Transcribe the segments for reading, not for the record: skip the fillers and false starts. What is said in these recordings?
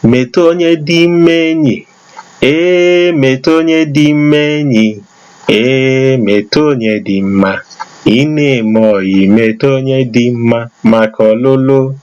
Mete onye dị ime enyi. Mete onye dị ime enyi. Mete onye dị mma. Ị na-eme ọyị mete onye dị mma maka ọlụlụ.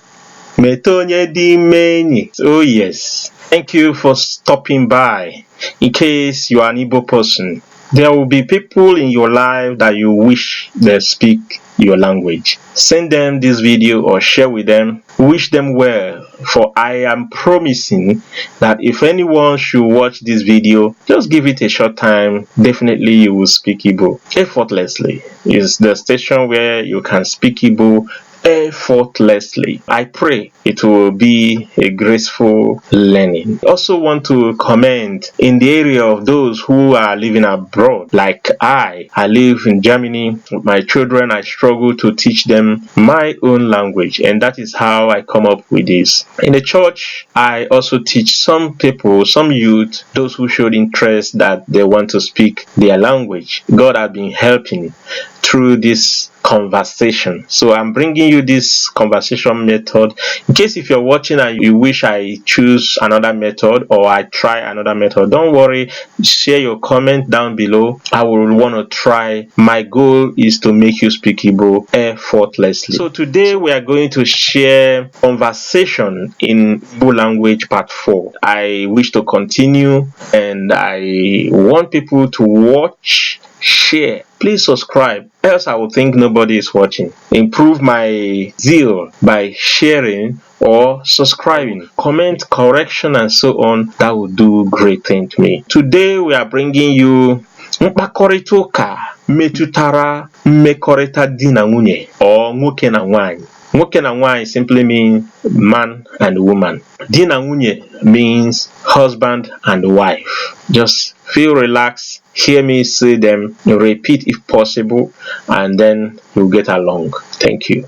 Mete onye dị ime enyi. Oh yes. Thank you for stopping by. In case you are an Igbo person, there will be people in your life that you wish they speak your language. Send them this video or share with them. Wish them well, for I am promising that if anyone should watch this video, just give it a short time, definitely you will speak Igbo effortlessly. It's the station where you can speak Igbo effortlessly. I pray it will be a graceful learning. Also want to comment in the area of those who are living abroad. Like I live in Germany with my children. I struggle to teach them my own language, and that is how I come up with this. In the church, I also teach some people, some youth, those who showed interest that they want to speak their language. God has been helping through this conversation. So I'm bringing you this conversation method. In case if you're watching and you wish I choose another method or I try another method, don't worry, share your comment down below. I will want to try. My goal is to make you speak Igbo effortlessly. So today we are going to share conversation in Igbo language part 4. I wish to continue and I want people to watch, share. Please subscribe, else I will think nobody is watching. Improve my zeal by sharing or subscribing. Comment, correction, and so on. That will do great thing to me. Today we are bringing you mkpakọrịta ụka metụtara mmekọrịta di na nwunye or nwoke na nwanyị. Nwoke na nwanyị simply means man and woman. Di na nwunye means husband and wife. Just feel relaxed, hear me say them, repeat if possible, and then you'll get along. Thank you.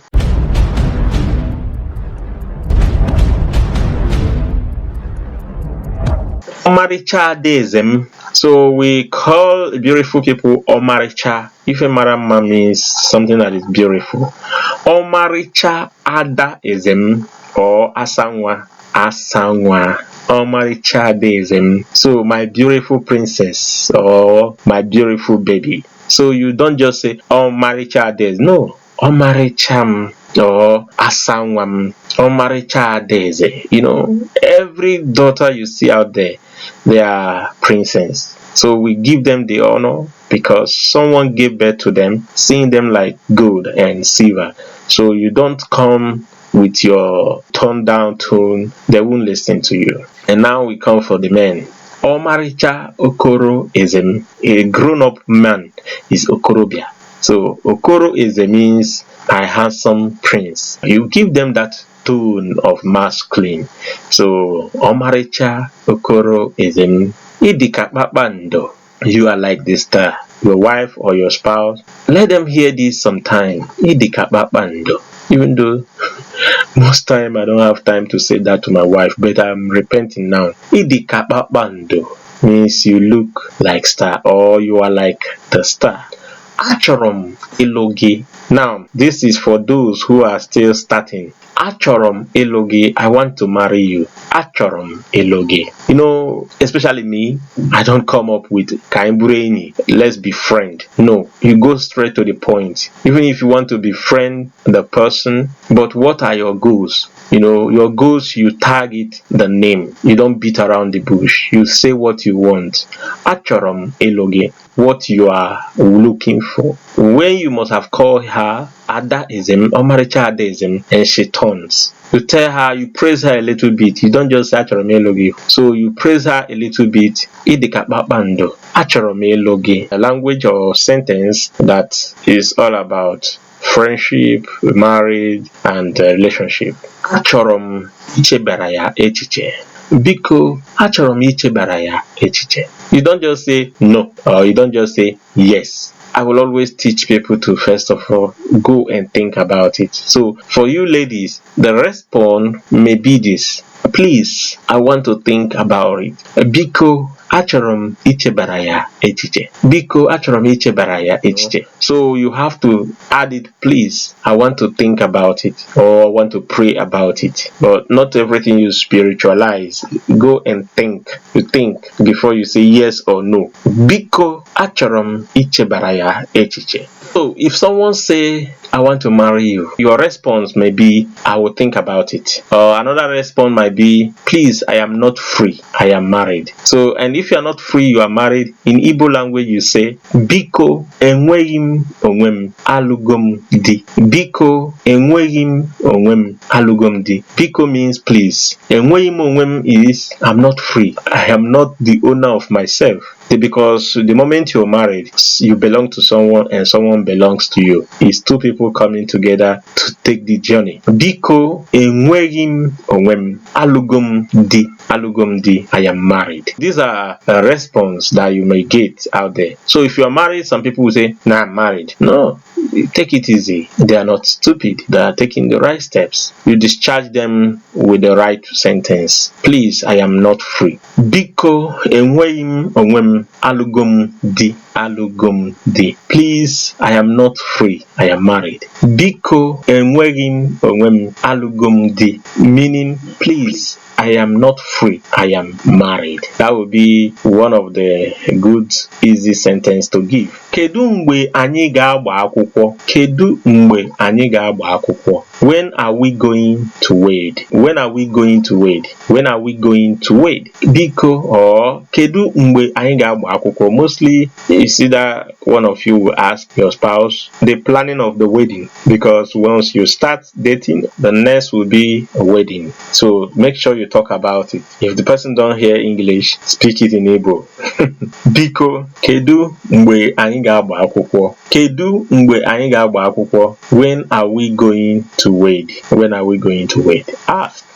Omaricha Adezem. So we call beautiful people Omaricha. Ife Marama means something that is beautiful. Omaricha Ada Ezem or Asanwa. Omaricha Adezem. So my beautiful princess or my beautiful baby. So you don't just say Omaricha Adez. No. Omaricham or Asanwam. Omaricha Adeze. You know, every daughter you see out there, they are princess. So we give them the honor because someone gave birth to them, seeing them like gold and silver. So you don't come with your toned down tone, they won't listen to you. And now we come for the men. Omaricha Okoro Ezem. A grown-up man is Okorobia. So Okoro Ezem means my handsome prince. You give them that tone of masculine. So Omaricha Okoro Ezem. Idika Papando. You are like the star. Your wife or your spouse, let them hear this sometime. Idika Papando. Even though most time I don't have time to say that to my wife, but I'm repenting now. Idika Papando means you look like star or you are like the star. Achorom Elogi. Now, this is for those who are still starting. Achorom Elogi, I want to marry you. Achorom Elogi. You know, especially me, I don't come up with Kaimbureni, let's be friend. No, you go straight to the point. Even if you want to befriend the person, but what are your goals? You know, your goals, you target the name. You don't beat around the bush. You say what you want. Achorom Elogi, what you are looking for. When you must have called her Ada Ezem, Omaricha Adezem, and she turns. You tell her, you praise her a little bit. You don't just say Achorom Elogi. So you praise her a little bit. Idika Papando. Achorom Elogi. A language or sentence that is all about friendship, marriage, and relationship. Achorom Ichebaraya Echiche. Biko, Achorom Ichebaraya Echiche. You don't just say no, or you don't just say yes. I will always teach people to first of all go and think about it. So for you ladies, the response may be this. Please, I want to think about it. Biko, achọrọ m ichebara ya echiche. Biko, achọrọ m ichebara ya echiche. So you have to add it, please. I want to think about it, or I want to pray about it. But not everything you spiritualize. Go and think. You think before you say yes or no. Biko, achọrọ m ichebara ya echiche. So if someone say, I want to marry you, your response may be, I will think about it. Or another response might be, please, I am not free, I am married. So, and if you are not free, you are married, in Igbo language you say, Biko enweghị m onwe m, alụgo m di. Biko enweghị m onwe m, alụgo m di. Biko means please. Enweghị m onwe m is, I'm not free, I am not the owner of myself. Because the moment you're married, you belong to someone and someone belongs to you. It's two people coming together to take the journey. Biko enweghị m onwe m, alụgo m di. Alụgo m di, I am married. These are a response that you may get out there. So if you are married, some people will say, nah, I'm married. No, take it easy. They are not stupid. They are taking the right steps. You discharge them with the right sentence. Please, I am not free. Biko enweghị m onwe m, alụgo m di. Alụgo m di. Please, I am not free, I am married. Biko enweghị m onwe m, alụgo m di. Meaning, please, I am not free, I am married. That would be one of the good, easy sentence to give. Kedu mgbe anyị ga-agba akwụkwọ? Kedu mgbe anyị ga-agba akwụkwọ? When are we going to wed? When are we going to wed? When are we going to wed? Biko or kedu mgbe anyị ga-agba akwụkwọ? Mostly, it's either one of you will ask your spouse the planning of the wedding, because once you start dating, the next will be a wedding. So make sure you talk about it. If the person don't hear English, speak it in Igbo. Biko, kedu mgbe anyị ga-agba akwụkwọ? Kedu mgbe anyị ga-agba akwụkwọ? When are we going to wed? When are we going to wed?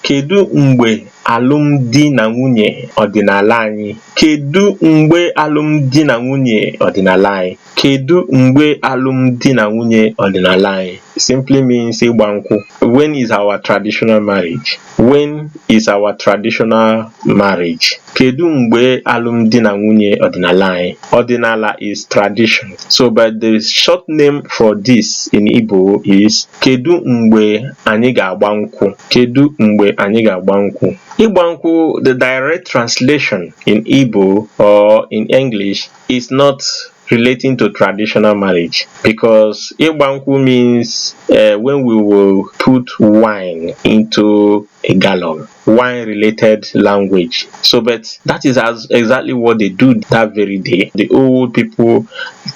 Kedu mgbe alụmdi na nwunye ọdịnala anyị? Kedu mgbe alụmdi na nwunye ọdịnala anyị? Kedu mgbe alụmdi na nwunye ọdịnala anyị? Simply means ịgba nkwụ. When is our traditional marriage? When is our traditional marriage? Kedu mgbe alụmdi na nwunye ọdịnala anyị? Ọdịnala is tradition. So but the short name for this in Igbo is kedu mgbe anyị ga-agba nkwụ? Kedu mgbe anyị ga-agba nkwụ? Ịgba nkwụ, the direct translation in Igbo or in English is not relating to traditional marriage, because ịgba nkwụ means when we will put wine into a gallon, wine related language. So but that is exactly what they do that very day. The old people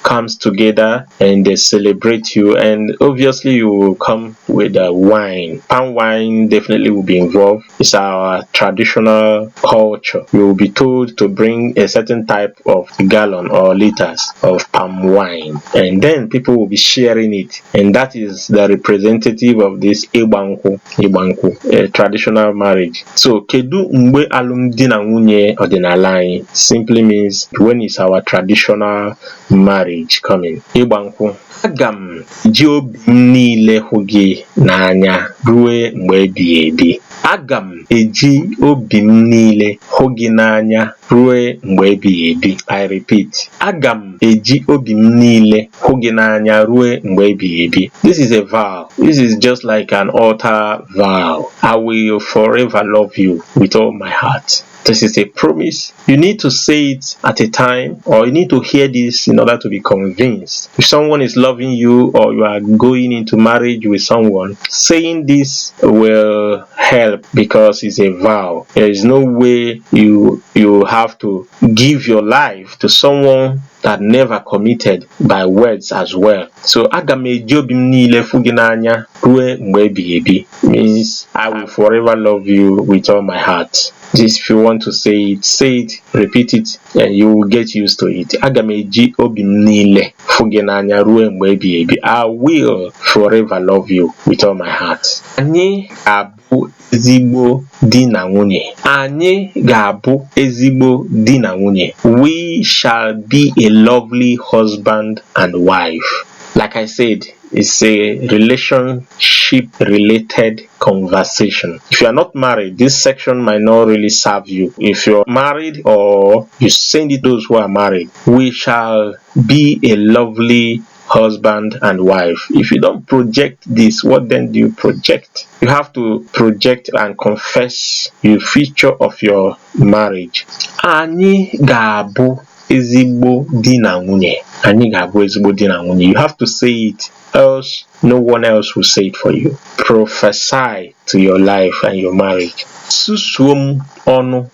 comes together and they celebrate you, and obviously you will come with a wine. Palm wine definitely will be involved. It's our traditional culture. You will be told to bring a certain type of gallon or liters of palm wine, and then people will be sharing it, and that is the representative of this Igbanku, a traditional marriage. So kedu mgbe alụmdi na nwunye ọdịnala anyị simply means when is our traditional marriage coming. Igbanku. Aga m ji obi m niile hụ gị n'anya ruo mgbe ebighị ebi. Aga m eji obi m niile hụ gị n'anya ruo mgbe ebighị ebi. I repeat. Aga m eji obi m niile hụ gị n'anya ruo mgbe ebighị ebi. This is a vow. This is just like an altar vow. I will forever love you with all my heart. This is a promise. You need to say it at a time, or you need to hear this in order to be convinced. If someone is loving you, or you are going into marriage with someone, saying this will help, because it's a vow. There is no way you have to give your life to someone that never committed by words as well. So aga m eji obi m niile fụ gị n'anya ruo mgbe ebighị ebi means I will forever love you with all my heart. This, if you want to say it, repeat it, and you will get used to it. Aga m eji obi m niile fụ gị n'anya ruo mgbe ebighị ebi. I will forever love you with all my heart. Anyị ga-abụ ezigbo di na nwunye. Anyị ga-abụ ezigbo di na nwunye. We shall be a lovely husband and wife. Like I said, it's a relationship related conversation. If you are not married, this section might not really serve you. If you're married, or you send it those who are married, we shall be a lovely husband and wife. If you don't project this, what then do you project? You have to project and confess the future of your marriage. Anyị ga-abụ ezigbo di na nwunye. Anyị ga-abụ ezigbo di na nwunye. You have to say it, else no one else will say it for you. Prophesy to your life and your marriage. Susuo m ọnụ.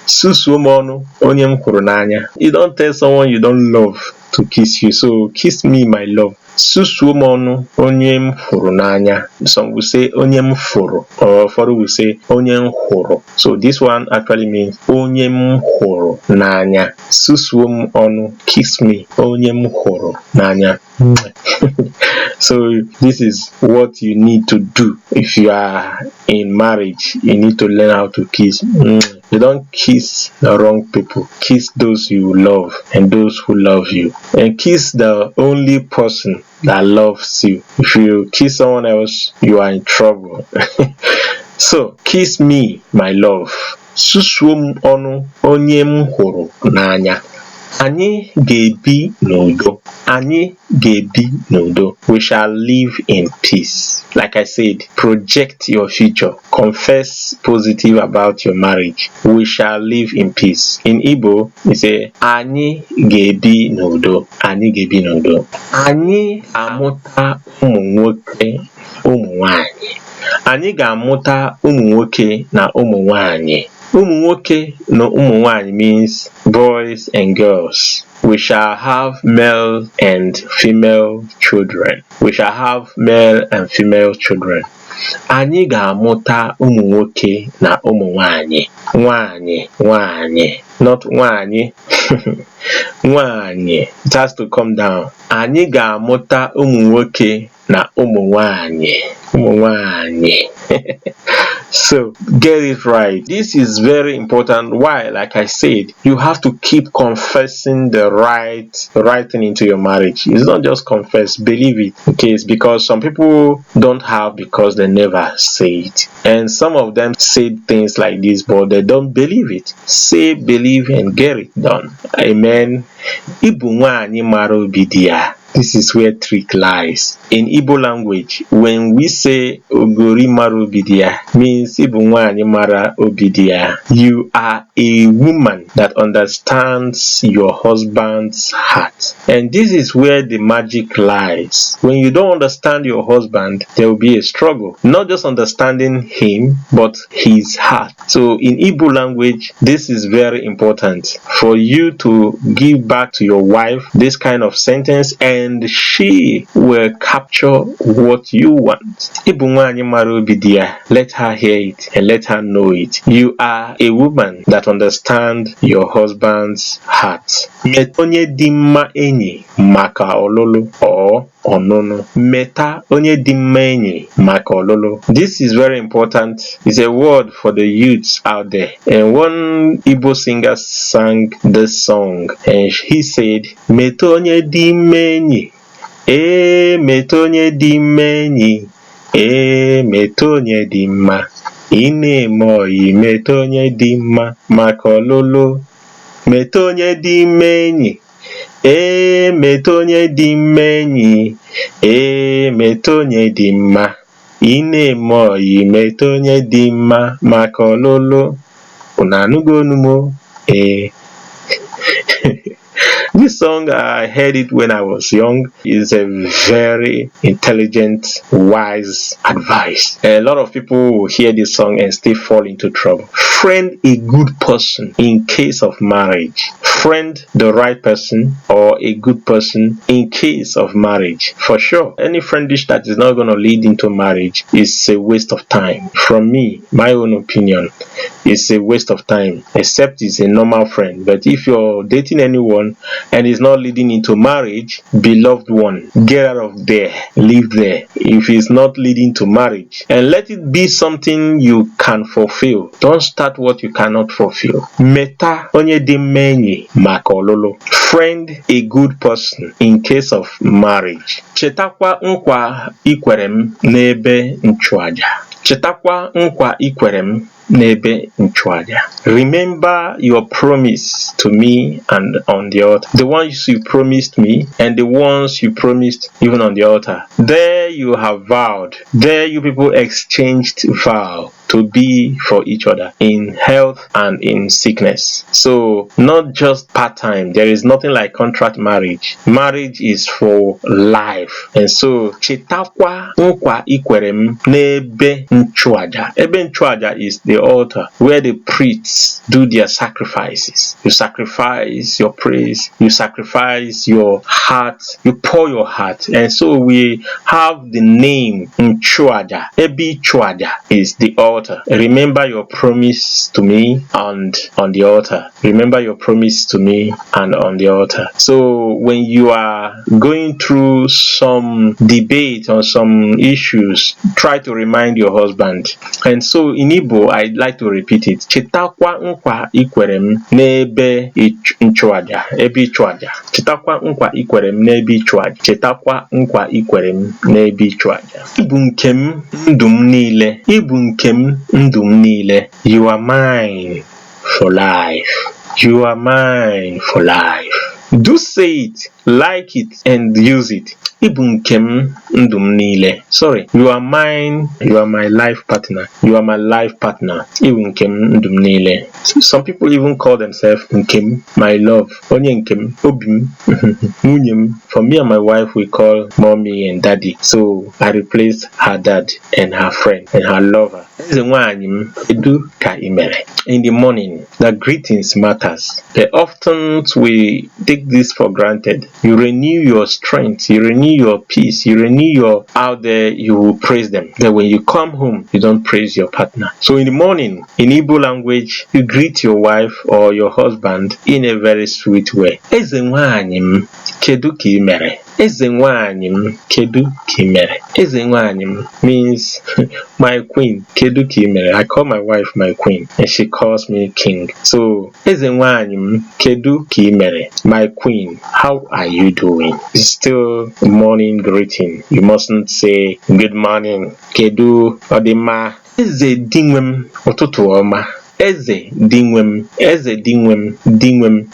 Susuo m ọnụ, onye m hụrụ n'anya. You don't tell someone you don't love to kiss you, so kiss me, my love. Susuo m ọnụ, onye m hụrụ n'anya. Some will say onye m fụrụ, or ụfọdụ will say onye m hụrụ. So this one actually means onye m hụrụ n'anya. Susuo m ọnụ, kiss me, onye m hụrụ n'anya. So this is what you need to do if you are in marriage. You need to learn how to kiss. You don't kiss the wrong people. Kiss those you love and those who love you. And kiss the only person that loves you. If you kiss someone else, you are in trouble. So, kiss me, my love. Susuo m ọnụ, onye m hụrụ n'anya. Anyị ga-ebi n'udo. Anyị ga-ebi n'udo. We shall live in peace. Like I said, project your future. Confess positive about your marriage. We shall live in peace. In Igbo, we say, anyị ga-ebi n'udo. Anyị ga-ebi n'udo. Anyị amụta ụmụ nwoke, ụmụ nwanyị. Anyị ga-amụta ụmụ nwoke na ụmụ nwanyị. Ụmụ nwoke na ụmụ nwanyị means boys and girls. We shall have male and female children. We shall have male and female children. Anyị ga-amụta ụmụ nwoke na ụmụ nwanyị. Nwanyị, nwanyị, not nwanyị. Nwanyị. It has to come down. Anyị ga-amụta ụmụ nwoke na ụmụ nwanyị. Ụmụ nwanyị. So get it right. This is very important. Why? Like I said, you have to keep confessing the right thing into your marriage. It's not just confess, believe it. Okay, it's because some people don't have because they never say it. And some of them say things like this, but they don't believe it. Say, believe, and get it done. Amen. Ịbụ nwaanyị mara obi di ya. This is where trick lies. In Igbo language, when we say Ogori mara obi di ya, means ịbụ nwaanyị mara obi di ya. You are a woman that understands your husband's heart. And this is where the magic lies. When you don't understand your husband, there will be a struggle. Not just understanding him, but his heart. So in Igbo language, this is very important for you to give back to your wife this kind of sentence, and she will capture what you want. Ịbụ nwaanyị mara obi di ya. Let her hear it and let her know it. You are a woman that understands your husband's heart. Meta onye dị mma enyi maka ọlụlụ or ọnụnụ. Meta onye dị mma enyi maka ọlụlụ. This is very important. It's a word for the youths out there. And one Igbo singer sang this song, and he said, Meta onye dị mma enyi. Meta onye dị mma enyi. Meta onye dị mma. Ị na-eme ọyị, meta onye dị mma maka ọlụlụ. Meta onye dị mma enyi. Meta onye dị mma enyi. Meta onye dị mma. Ị na-eme ọyị, meta onye dị mma maka ọlụlụ. Unu anụgo onu m? This song, I heard it when I was young. It's a very intelligent, wise advice. A lot of people will hear this song and still fall into trouble. Friend a good person in case of marriage. Friend the right person or a good person in case of marriage. For sure, any friendship that is not going to lead into marriage is a waste of time. From me, my own opinion, it's a waste of time, except it's a normal friend. But if you're dating anyone and it's not leading into marriage, beloved one, get out of there, leave there. If it's not leading to marriage, and let it be something you can fulfill. Don't start what you cannot fulfill. Meta onye dị mma enyi maka ọlụlụ. Friend a good person in case of marriage. Chetakwa nkwa ikwere m n'ebe nchụaja. Chetakwa nkwa ikwere m n'ebe nchụaja. Remember your promise to me and on the altar. The ones you promised me and the ones you promised even on the altar. There you have vowed. There you people exchanged vow to be for each other in health and in sickness. So not just part-time. There is nothing like contract marriage. Marriage is for life. And so chetakwa nkwa ikwere m n'ebe nchụaja. Ebe nchụaja is the altar where the priests do their sacrifices. You sacrifice your praise, you sacrifice your heart, you pour your heart. And so we have the name Nchuaja. Ebe Nchuaja is the altar. Remember your promise to me and on the altar. Remember your promise to me and on the altar. So when you are going through some debate on some issues, try to remind your husband. And so in Igbo, I'd like to repeat it. Chetakwa nkwa ikwere m n'ebe nchụaja. Ebe nchụaja. Chetakwa nkwa ikwere m n'ebe nchụaja. Chetakwa nkwa ikwere m n'ebe nchụaja. Ibu nke m ndụ m niile. Ibu nke m ndụ m niile. You are mine for life. You are mine for life. Do say it, like it, and use it. Ibu nke m ndụ m niile. Sorry, you are mine. You are my life partner. You are my life partner. Ibu nke m ndụ m niile. Some people even call themselves Nkem, my love. Onye Nkem, Obim, Nwunye m. For me and my wife, we call mommy and daddy. So I replaced her dad and her friend and her lover. Eze nwaanyị m, kedu ka ị mere? In the morning, the greetings matters. But often we take this for granted. You renew your strength, you renew your peace, you renew your out there, you will praise them. Then when you come home, you don't praise your partner. So in the morning, in Igbo language, you greet your wife or your husband in a very sweet way. Eze nwaanyị m, kedu ka ị mere? Eze nwaanyị m, kedu ka ị mere? Eze nwaanyị m means my queen. Kedu ka ị mere? I call my wife my queen and she calls me king. So Eze nwaanyị m, kedu ka ị mere? My queen, how are you doing? It's still morning greeting. You mustn't say good morning. Kedu ọdịmma? Eze di nwe m, ụtụtụ ọma. Eze di nwe m, eze di nwe m, di nwe m,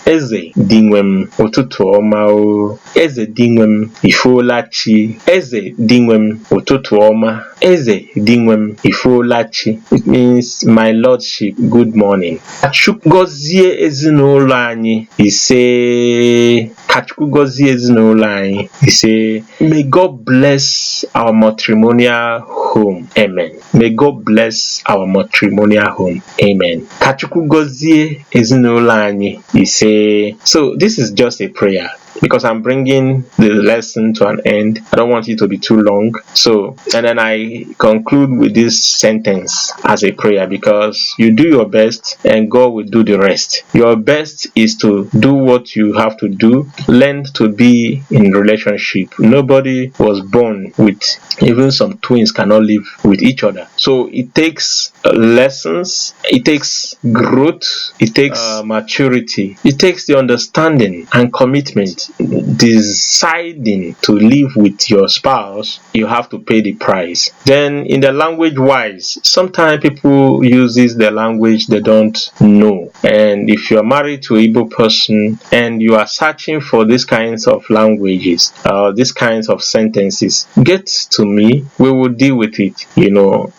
eze di nwe m, ụtụtụ ọma o. Eze di nwe m, ifuola chi. Eze di nwe m, ụtụtụ ọma. Eze di nwe m, ifuola chi. It means my lordship, good morning. Kachukwu gọzie ezinụlọ anyị ise. Kachukwu gọzie ezinụlọ anyị ise. May God bless our matrimonial home. Amen. May God bless our matrimonial home. Amen. Kachukwu gọzie ezinụlọ anyị ise. So this is just a prayer. Because I'm bringing the lesson to an end. I don't want it to be too long. So, and then I conclude with this sentence as a prayer, because you do your best and God will do the rest. Your best is to do what you have to do. Learn to be in relationship. Nobody was born with, even some twins cannot live with each other. So it takes lessons, it takes growth, it takes maturity, it takes the understanding and commitment. Deciding to live with your spouse, you have to pay the price. Then in the language wise, sometimes people uses the language they don't know. And if you are married to an Igbo person and you are searching for these kinds of languages, these kinds of sentences, get to me. We will deal with it.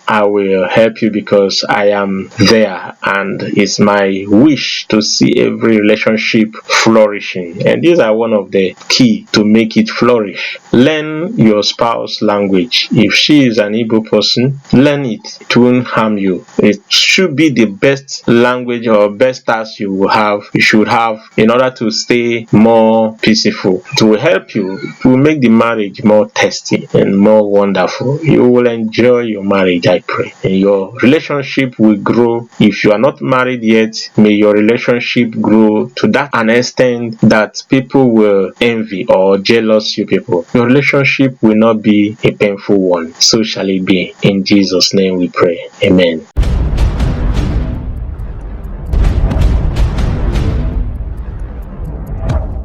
I will help you because I am there, and it's my wish to see every relationship flourishing. And these are one of the key to make it flourish. Learn your spouse language. If she is an Igbo person, learn it. It won't harm you. It should be the best language or best task you should have in order to stay more peaceful. It will help you. It will make the marriage more tasty and more wonderful. You will enjoy your marriage, I pray. And your relationship will grow. If you are not married yet, may your relationship grow to that an extent that people will envy or jealous you people. Your relationship will not be a painful one. So shall it be. In Jesus' name we pray. Amen.